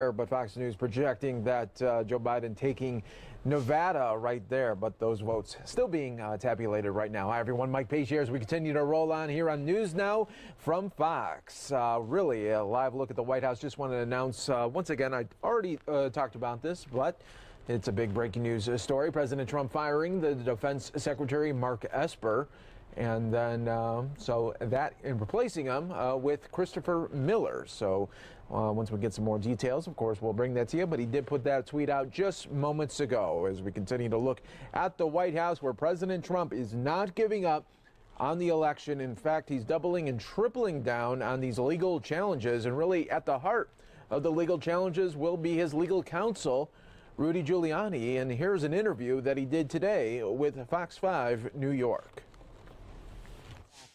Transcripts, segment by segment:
But Fox News projecting that Joe Biden taking Nevada right there, but those votes still being tabulated right now. Hi, everyone. Mike Page here as we continue to roll on here on News Now from Fox. Really a live look at the White House. Just wanted to announce once again, I already talked about this, but it's a big breaking news story. President Trump firing the Defense Secretary Mark Esper. And then so that and replacing him with Christopher Miller. So once we get some more details, of course, we'll bring that to you. But he did put that tweet out just moments ago as we continue to look at the White House, where President Trump is not giving up on the election. In fact, he's doubling and tripling down on these legal challenges. And really at the heart of the legal challenges will be his legal counsel, Rudy Giuliani. And here's an interview that he did today with Fox 5 New York.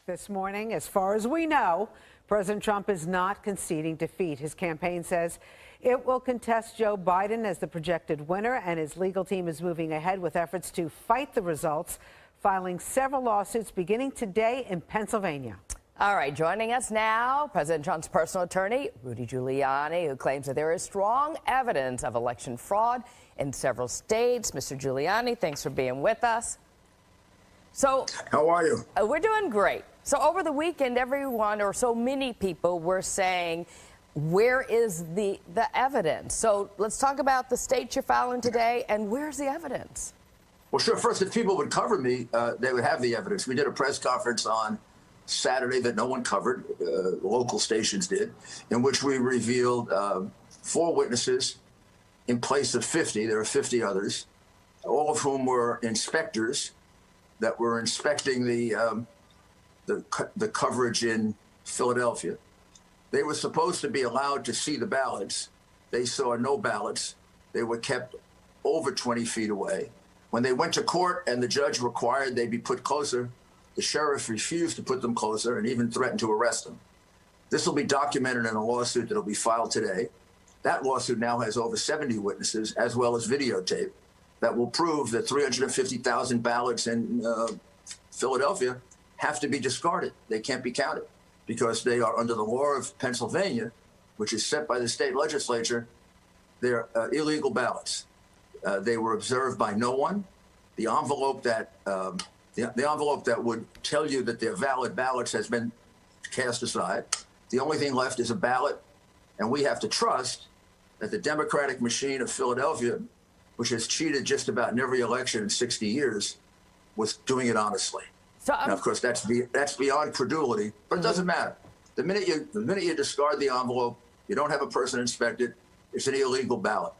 This morning, as far as we know, President Trump is not conceding defeat. His campaign says it will contest Joe Biden as the projected winner, and his legal team is moving ahead with efforts to fight the results, filing several lawsuits beginning today in Pennsylvania. All right, joining us now, President Trump's personal attorney, Rudy Giuliani, who claims that there is strong evidence of election fraud in several states. Mr. Giuliani, thanks for being with us. So, how are you? We're doing great. So over the weekend, everyone or so many people were saying, where is the evidence? So let's talk about the states you're filing today and where's the evidence? Well, sure. First, if people would cover me, they would have the evidence. We did a press conference on Saturday that no one covered, local stations did, in which we revealed 4 witnesses in place of 50. There were 50 others, all of whom were inspectors that were inspecting the coverage in Philadelphia. They were supposed to be allowed to see the ballots. They saw no ballots. They were kept over 20 feet away. When they went to court and the judge required they be put closer, the sheriff refused to put them closer and even threatened to arrest them. This will be documented in a lawsuit that will be filed today. That lawsuit now has over 70 witnesses, as well as videotape, that will prove that 350,000 ballots in Philadelphia have to be discarded. They can't be counted because they are under the law of Pennsylvania, which is set by the state legislature. They're illegal ballots. They were observed by no one. The envelope that the envelope that would tell you that they're valid ballots has been cast aside. The only thing left is a ballot, and we have to trust that the Democratic machine of Philadelphia, which has cheated just about in every election in 60 years, was doing it honestly. So, now, of course, that's beyond credulity, but it doesn't matter. The minute you discard the envelope, you don't have a person inspected, it's an illegal ballot.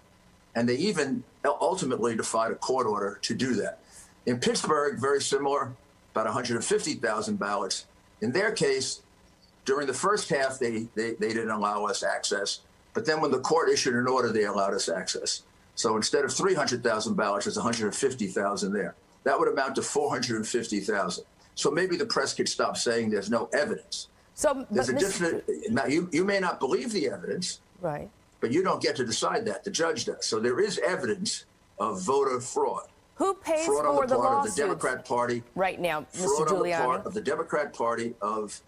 And they even ultimately defied a court order to do that. In Pittsburgh, very similar, about 150,000 ballots. In their case, during the first half, they didn't allow us access. But then when the court issued an order, they allowed us access. So instead of 300,000 ballots, there's 150,000 there. That would amount to 450,000. So maybe the press could stop saying there's no evidence. So there's a different. Now you may not believe the evidence, right? But you don't get to decide that. The judge does. So there is evidence of voter fraud. Who pays fraud for the lawsuits? Fraud on the part of the Democrat Party right now, Mr. Giuliani. Fraud on the part of the Democrat Party of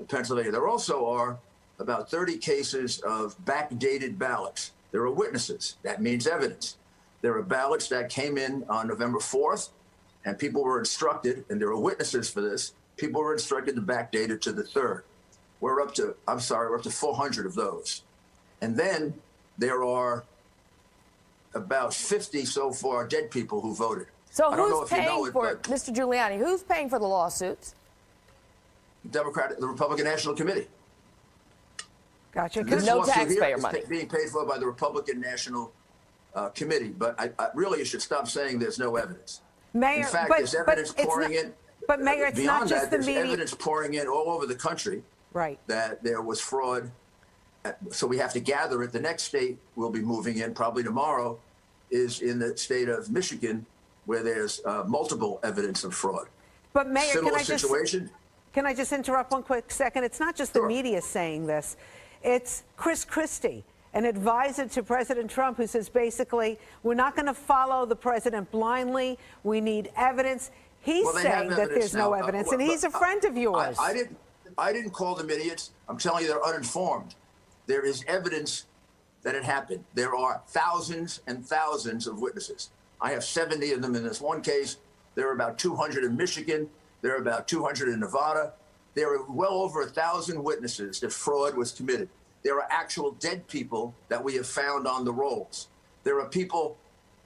Pennsylvania. There also are about 30 cases of backdated ballots. There are witnesses. That means evidence. There are ballots that came in on November 4th, and people were instructed, and there are witnesses for this, people were instructed to backdate it to the 3rd. We're up to 400 of those. And then there are about 50 so far dead people who voted. So who's paying for it, Mr. Giuliani? Who's paying for the lawsuits? The Republican National Committee. Gotcha. No taxpayer money being paid for by the Republican National Committee. But I really, you should stop saying there's no evidence. Mayor, in fact, there's evidence pouring in. But Mayor, it's not just the media. There's evidence pouring in all over the country, right? That there was fraud. So we have to gather it. The next state we'll be moving in probably tomorrow is in the state of Michigan, where there's multiple evidence of fraud. But Mayor, can I just interrupt one quick second? It's not just the media saying this. It's Chris Christie, an advisor to President Trump, who says basically, we're not going to follow the president blindly. We need evidence. He's saying that there's no evidence, and he's a friend of yours. I didn't call them idiots. I'm telling you they're uninformed. There is evidence that it happened. There are thousands and thousands of witnesses. I have 70 of them in this one case. There are about 200 in Michigan. There are about 200 in Nevada. There are well over 1,000 witnesses that fraud was committed. There are actual dead people that we have found on the rolls. There are people,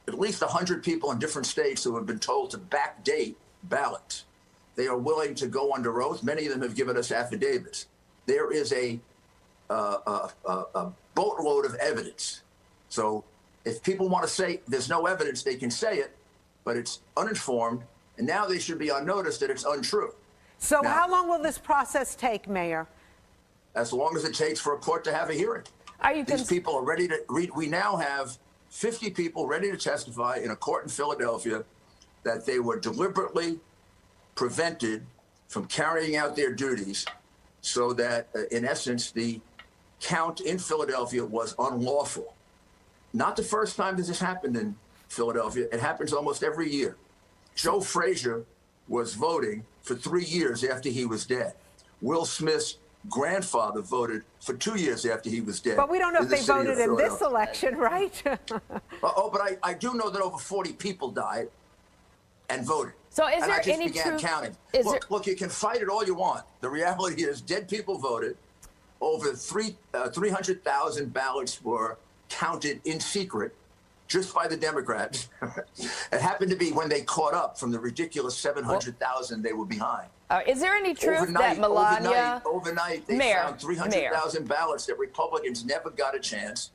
at least 100 people in different states who have been told to backdate ballots. They are willing to go under oath. Many of them have given us affidavits. There is a boatload of evidence. So if people want to say there's no evidence, they can say it, but it's uninformed, and now they should be on notice that it's untrue. So now, how long will this process take, Mayor? As long as it takes for a court to have a hearing. These people are ready to read. We now have 50 people ready to testify in a court in Philadelphia that they were deliberately prevented from carrying out their duties, so that, in essence, the count in Philadelphia was unlawful. Not the first time this has happened in Philadelphia. It happens almost every year. Joe Frazier was voting for 3 years after he was dead. Will Smith's grandfather voted for 2 years after he was dead. But we don't know if they voted in this election, right? But I do know that over 40 people died and voted. So is there any truth? I just began counting. Look, you can fight it all you want. The reality is dead people voted. Over 300,000 ballots were counted in secret just by the Democrats. It happened to be when they caught up from the ridiculous 700,000 they were behind. Is there any truth that Melania... Overnight, they found 300,000 ballots that Republicans never got a chance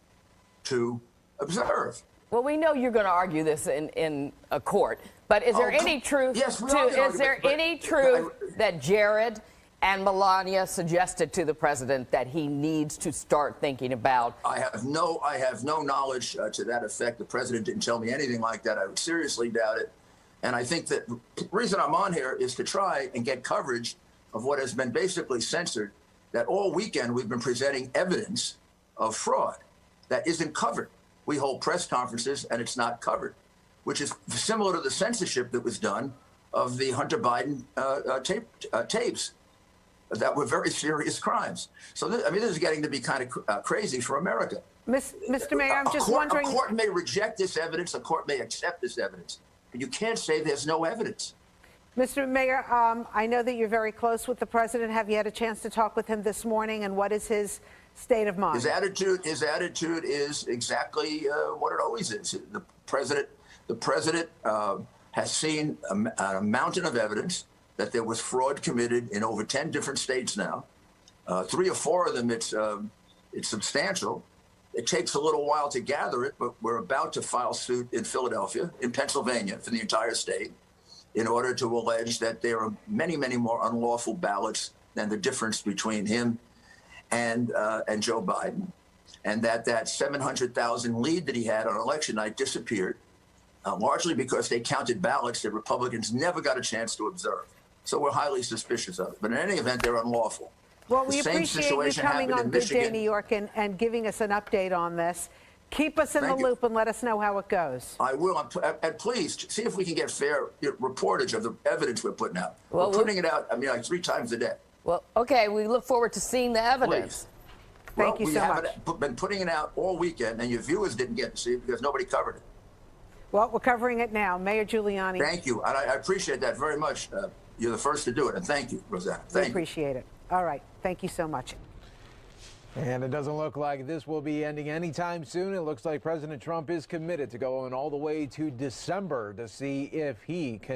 to observe. Well, we know you're going to argue this in a court, but is there any truth? Yes, we is there any truth that Jared and Melania suggested to the president that he needs to start thinking about? I have no knowledge to that effect. The president didn't tell me anything like that. I would seriously doubt it. And I think that the reason I'm on here is to try and get coverage of what has been basically censored, that all weekend we've been presenting evidence of fraud that isn't covered. We hold press conferences and it's not covered, which is similar to the censorship that was done of the Hunter Biden tapes that were very serious crimes. So, this is getting to be kind of crazy for America. Mr. Mayor, I'm just wondering... A court may reject this evidence, a court may accept this evidence, but you can't say there's no evidence. Mr. Mayor, I know that you're very close with the president. Have you had a chance to talk with him this morning, and what is his state of mind? His attitude is exactly what it always is. The president has seen a mountain of evidence that there was fraud committed in over 10 different states now. 3 or 4 of them, it's substantial. It takes a little while to gather it, but we're about to file suit in Philadelphia, in Pennsylvania, for the entire state, in order to allege that there are many, many more unlawful ballots than the difference between him and Joe Biden, and that 700,000 lead that he had on election night disappeared, largely because they counted ballots that Republicans never got a chance to observe. So we're highly suspicious of it. But in any event, they're unlawful. Well, we appreciate you coming on Good Day New York and giving us an update on this. Keep us in the loop and let us know how it goes. I will. And please, see if we can get fair reportage of the evidence we're putting out. We're putting it out, like 3 times a day. Well, okay, we look forward to seeing the evidence. Please. Thank you so much. We haven't been putting it out all weekend, and your viewers didn't get to see it because nobody covered it. Well, we're covering it now. Mayor Giuliani. Thank you. And I appreciate that very much. You're the first to do it. And thank you, Rosanna. Thank you. Appreciate it. All right. Thank you so much. And it doesn't look like this will be ending anytime soon. It looks like President Trump is committed to going all the way to December to see if he can